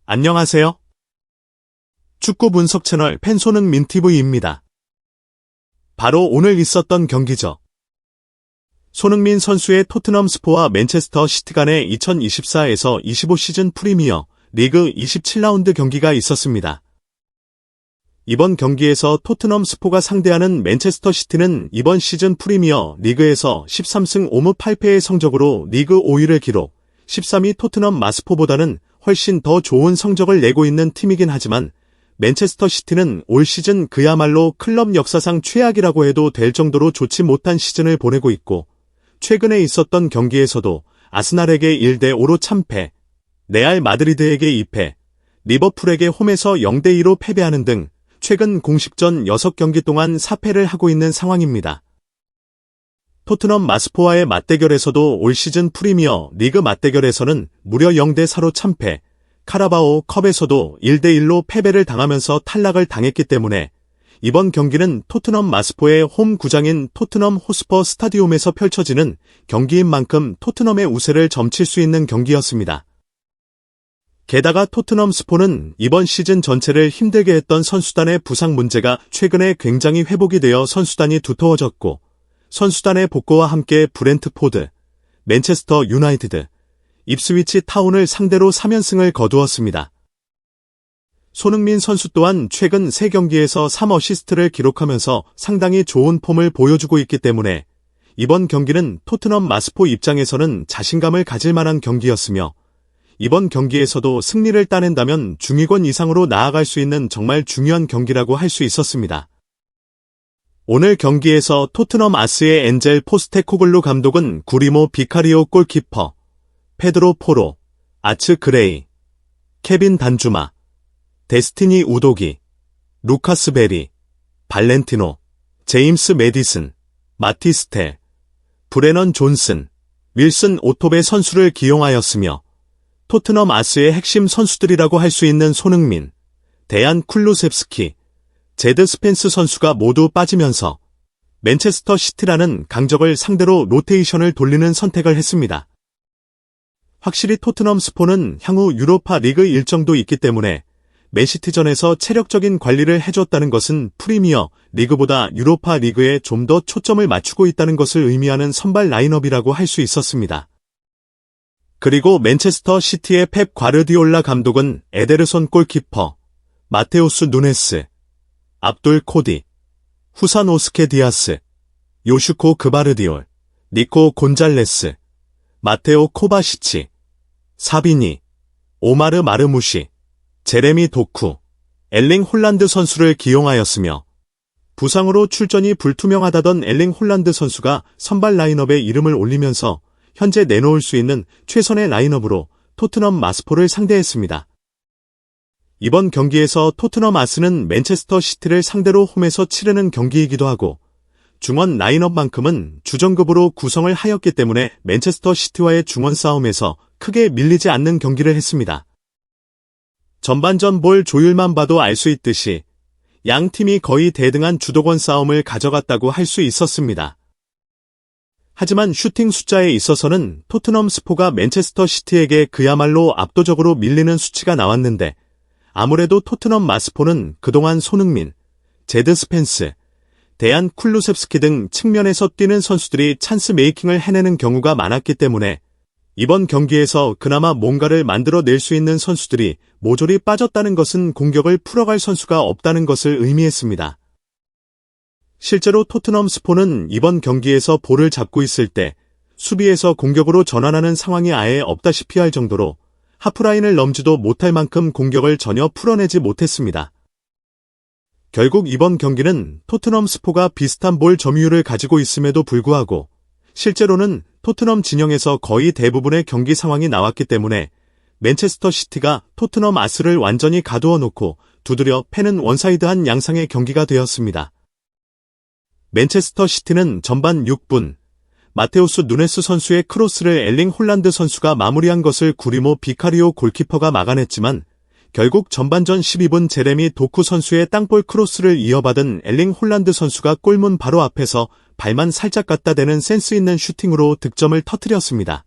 안녕하세요. 축구 분석 채널 팬손흥민 TV입니다. 바로 오늘 있었던 경기죠. 손흥민 선수의 토트넘 스포와 맨체스터 시티 간의 2024에서 25 시즌 프리미어 리그 27라운드 경기가 있었습니다. 이번 경기에서 토트넘 스포가 상대하는 맨체스터 시티는 이번 시즌 프리미어 리그에서 13승 5무 8패의 성적으로 리그 5위를 기록, 13위 토트넘 마스포보다는 훨씬 더 좋은 성적을 내고 있는 팀이긴 하지만 맨체스터 시티는 올 시즌 그야말로 클럽 역사상 최악이라고 해도 될 정도로 좋지 못한 시즌을 보내고 있고, 최근에 있었던 경기에서도 아스날에게 1대5로 참패, 레알 마드리드에게 2패, 리버풀에게 홈에서 0대2로 패배하는 등 최근 공식전 6경기 동안 4패를 하고 있는 상황입니다. 토트넘 마스포와의 맞대결에서도 올 시즌 프리미어 리그 맞대결에서는 무려 0대4로 참패, 카라바오 컵에서도 1대1로 패배를 당하면서 탈락을 당했기 때문에 이번 경기는 토트넘 마스포의 홈 구장인 토트넘 호스퍼 스타디움에서 펼쳐지는 경기인 만큼 토트넘의 우세를 점칠 수 있는 경기였습니다. 게다가 토트넘 스포는 이번 시즌 전체를 힘들게 했던 선수단의 부상 문제가 최근에 굉장히 회복이 되어 선수단이 두터워졌고, 선수단의 복구와 함께 브렌트포드, 맨체스터 유나이티드, 입스위치 타운을 상대로 3연승을 거두었습니다. 손흥민 선수 또한 최근 3경기에서 3어시스트를 기록하면서 상당히 좋은 폼을 보여주고 있기 때문에 이번 경기는 토트넘 마스포 입장에서는 자신감을 가질 만한 경기였으며, 이번 경기에서도 승리를 따낸다면 중위권 이상으로 나아갈 수 있는 정말 중요한 경기라고 할 수 있었습니다. 오늘 경기에서 토트넘 아스의 엔젤 포스테코글루 감독은 구리모 비카리오 골키퍼, 페드로 포로, 아츠 그레이, 케빈 단주마, 데스티니 우도기, 루카스 베리, 발렌티노, 제임스 메디슨, 마티스텔, 브레넌 존슨, 윌슨 오토베 선수를 기용하였으며 토트넘 아스의 핵심 선수들이라고 할 수 있는 손흥민, 데안 쿨루셉스키, 제드 스펜스 선수가 모두 빠지면서 맨체스터 시티라는 강적을 상대로 로테이션을 돌리는 선택을 했습니다. 확실히 토트넘 스포는 향후 유로파 리그 일정도 있기 때문에 맨시티전에서 체력적인 관리를 해줬다는 것은 프리미어 리그보다 유로파 리그에 좀 더 초점을 맞추고 있다는 것을 의미하는 선발 라인업이라고 할 수 있었습니다. 그리고 맨체스터 시티의 펩 과르디올라 감독은 에데르손 골키퍼, 마테우스 누네스, 압돌 코디, 후산 오스케 디아스, 요슈코 그바르디올, 니코 곤잘레스, 마테오 코바시치, 사비니, 오마르 마르무시, 제레미 도쿠, 엘링 홀란드 선수를 기용하였으며 부상으로 출전이 불투명하다던 엘링 홀란드 선수가 선발 라인업에 이름을 올리면서 현재 내놓을 수 있는 최선의 라인업으로 토트넘 마스포를 상대했습니다. 이번 경기에서 토트넘 아스는 맨체스터 시티를 상대로 홈에서 치르는 경기이기도 하고 중원 라인업만큼은 주전급으로 구성을 하였기 때문에 맨체스터 시티와의 중원 싸움에서 크게 밀리지 않는 경기를 했습니다. 전반전 볼 조율만 봐도 알 수 있듯이 양 팀이 거의 대등한 주도권 싸움을 가져갔다고 할 수 있었습니다. 하지만 슈팅 숫자에 있어서는 토트넘 스포가 맨체스터 시티에게 그야말로 압도적으로 밀리는 수치가 나왔는데, 아무래도 토트넘 마스포는 그동안 손흥민, 제드 스펜스, 데안 쿨루셉스키 등 측면에서 뛰는 선수들이 찬스 메이킹을 해내는 경우가 많았기 때문에 이번 경기에서 그나마 뭔가를 만들어낼 수 있는 선수들이 모조리 빠졌다는 것은 공격을 풀어갈 선수가 없다는 것을 의미했습니다. 실제로 토트넘 스포는 이번 경기에서 볼을 잡고 있을 때 수비에서 공격으로 전환하는 상황이 아예 없다시피 할 정도로 하프라인을 넘지도 못할 만큼 공격을 전혀 풀어내지 못했습니다. 결국 이번 경기는 토트넘 스포가 비슷한 볼 점유율을 가지고 있음에도 불구하고 실제로는 토트넘 진영에서 거의 대부분의 경기 상황이 나왔기 때문에 맨체스터 시티가 토트넘 아스를 완전히 가두어 놓고 두드려 패는 원사이드한 양상의 경기가 되었습니다. 맨체스터 시티는 전반 6분 마테우스 누네스 선수의 크로스를 엘링 홀란드 선수가 마무리한 것을 구리모 비카리오 골키퍼가 막아냈지만 결국 전반전 12분 제레미 도쿠 선수의 땅볼 크로스를 이어받은 엘링 홀란드 선수가 골문 바로 앞에서 발만 살짝 갖다 대는 센스 있는 슈팅으로 득점을 터뜨렸습니다.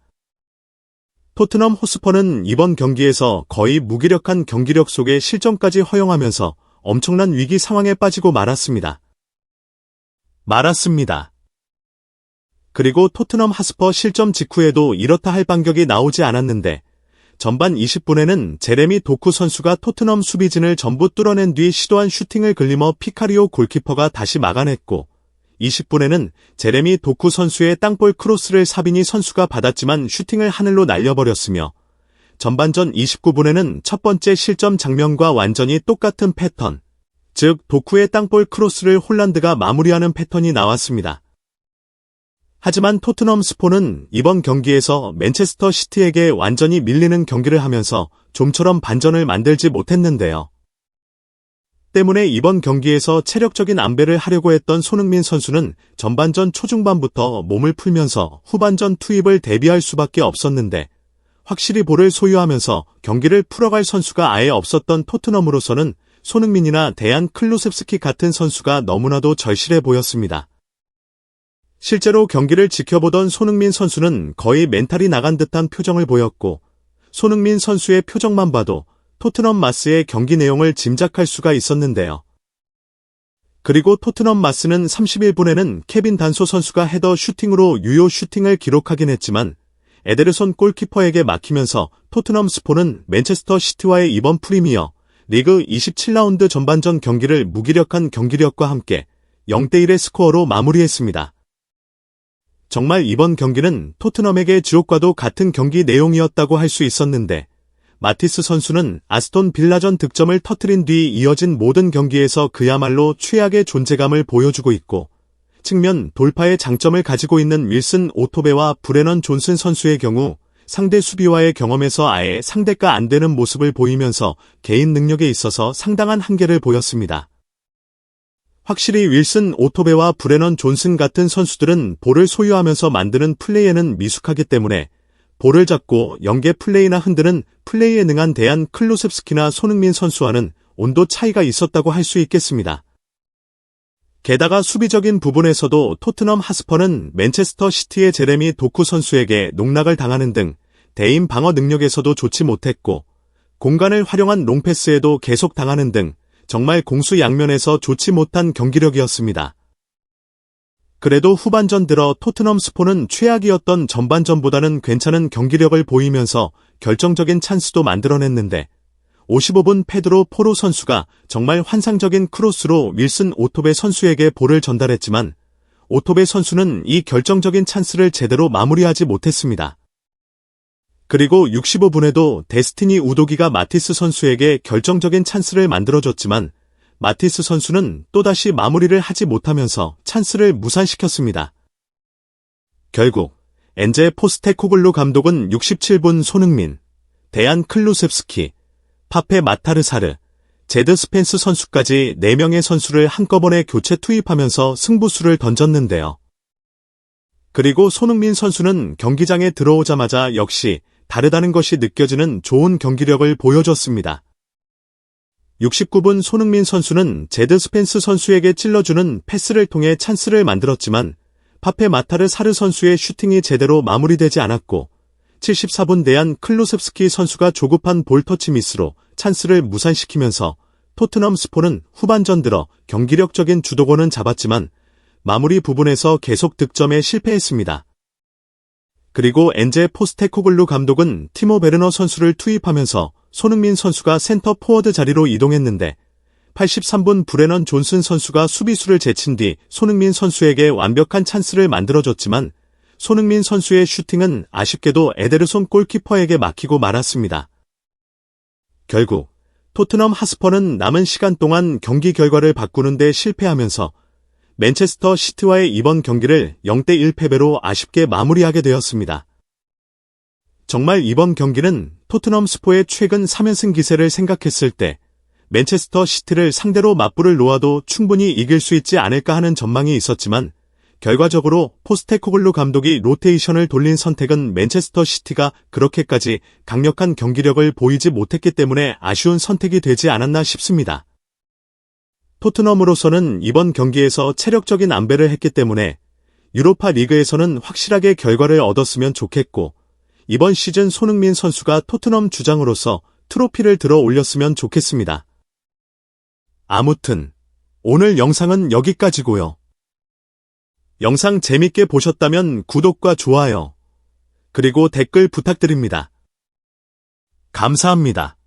토트넘 호스퍼는 이번 경기에서 거의 무기력한 경기력 속에 실점까지 허용하면서 엄청난 위기 상황에 빠지고 말았습니다. 그리고 토트넘 하스퍼 실점 직후에도 이렇다 할 반격이 나오지 않았는데 전반 20분에는 제레미 도쿠 선수가 토트넘 수비진을 전부 뚫어낸 뒤 시도한 슈팅을 글리머 피카리오 골키퍼가 다시 막아냈고 20분에는 제레미 도쿠 선수의 땅볼 크로스를 사비니 선수가 받았지만 슈팅을 하늘로 날려버렸으며 전반전 29분에는 첫 번째 실점 장면과 완전히 똑같은 패턴, 즉 도쿠의 땅볼 크로스를 홀란드가 마무리하는 패턴이 나왔습니다. 하지만 토트넘 스포는 이번 경기에서 맨체스터 시티에게 완전히 밀리는 경기를 하면서 좀처럼 반전을 만들지 못했는데요. 때문에 이번 경기에서 체력적인 안배를 하려고 했던 손흥민 선수는 전반전 초중반부터 몸을 풀면서 후반전 투입을 대비할 수밖에 없었는데 확실히 볼을 소유하면서 경기를 풀어갈 선수가 아예 없었던 토트넘으로서는 손흥민이나 데얀 클루셉스키 같은 선수가 너무나도 절실해 보였습니다. 실제로 경기를 지켜보던 손흥민 선수는 거의 멘탈이 나간 듯한 표정을 보였고 손흥민 선수의 표정만 봐도 토트넘 마스의 경기 내용을 짐작할 수가 있었는데요. 그리고 토트넘 마스는 31분에는 케빈 단소 선수가 헤더 슈팅으로 유효 슈팅을 기록하긴 했지만 에데르손 골키퍼에게 막히면서 토트넘 스포는 맨체스터 시티와의 이번 프리미어 리그 27라운드 전반전 경기를 무기력한 경기력과 함께 0대1의 스코어로 마무리했습니다. 정말 이번 경기는 토트넘에게 지옥과도 같은 경기 내용이었다고 할 수 있었는데 마티스 선수는 아스톤 빌라전 득점을 터뜨린 뒤 이어진 모든 경기에서 그야말로 최악의 존재감을 보여주고 있고 측면 돌파의 장점을 가지고 있는 윌슨 오토베와 브레넌 존슨 선수의 경우 상대 수비와의 경험에서 아예 상대가 안 되는 모습을 보이면서 개인 능력에 있어서 상당한 한계를 보였습니다. 확실히 윌슨 오토베와 브레넌 존슨 같은 선수들은 볼을 소유하면서 만드는 플레이에는 미숙하기 때문에 볼을 잡고 연계 플레이나 흔드는 플레이에 능한 데얀 클루셉스키나 손흥민 선수와는 온도 차이가 있었다고 할 수 있겠습니다. 게다가 수비적인 부분에서도 토트넘 하스퍼는 맨체스터 시티의 제레미 도쿠 선수에게 농락을 당하는 등 대인 방어 능력에서도 좋지 못했고 공간을 활용한 롱패스에도 계속 당하는 등 정말 공수 양면에서 좋지 못한 경기력이었습니다. 그래도 후반전 들어 토트넘 스포는 최악이었던 전반전보다는 괜찮은 경기력을 보이면서 결정적인 찬스도 만들어냈는데 55분 페드로 포로 선수가 정말 환상적인 크로스로 윌슨 오토베 선수에게 볼을 전달했지만 오토베 선수는 이 결정적인 찬스를 제대로 마무리하지 못했습니다. 그리고 65분에도 데스티니 우도기가 마티스 선수에게 결정적인 찬스를 만들어줬지만 마티스 선수는 또다시 마무리를 하지 못하면서 찬스를 무산시켰습니다. 결국 엔제 포스테코글루 감독은 67분 손흥민, 데얀 클루셉스키, 파페 마타르사르, 제드 스펜스 선수까지 4명의 선수를 한꺼번에 교체 투입하면서 승부수를 던졌는데요. 그리고 손흥민 선수는 경기장에 들어오자마자 역시 다르다는 것이 느껴지는 좋은 경기력을 보여줬습니다. 69분 손흥민 선수는 제드 스펜스 선수에게 찔러주는 패스를 통해 찬스를 만들었지만 파페 마타르사르 선수의 슈팅이 제대로 마무리되지 않았고 74분 데얀 클루셉스키 선수가 조급한 볼터치 미스로 찬스를 무산시키면서 토트넘 스포는 후반전 들어 경기력적인 주도권은 잡았지만 마무리 부분에서 계속 득점에 실패했습니다. 그리고 엔제 포스테코글루 감독은 티모 베르너 선수를 투입하면서 손흥민 선수가 센터 포워드 자리로 이동했는데 83분 브레넌 존슨 선수가 수비수를 제친 뒤 손흥민 선수에게 완벽한 찬스를 만들어줬지만 손흥민 선수의 슈팅은 아쉽게도 에데르손 골키퍼에게 막히고 말았습니다. 결국 토트넘 하스퍼는 남은 시간 동안 경기 결과를 바꾸는 데 실패하면서 맨체스터 시티와의 이번 경기를 0대1 패배로 아쉽게 마무리하게 되었습니다. 정말 이번 경기는 토트넘 스포의 최근 3연승 기세를 생각했을 때 맨체스터 시티를 상대로 맞불을 놓아도 충분히 이길 수 있지 않을까 하는 전망이 있었지만 결과적으로 포스테코글루 감독이 로테이션을 돌린 선택은 맨체스터 시티가 그렇게까지 강력한 경기력을 보이지 못했기 때문에 아쉬운 선택이 되지 않았나 싶습니다. 토트넘으로서는 이번 경기에서 체력적인 안배를 했기 때문에 유로파 리그에서는 확실하게 결과를 얻었으면 좋겠고 이번 시즌 손흥민 선수가 토트넘 주장으로서 트로피를 들어 올렸으면 좋겠습니다. 아무튼 오늘 영상은 여기까지고요. 영상 재밌게 보셨다면 구독과 좋아요, 그리고 댓글 부탁드립니다. 감사합니다.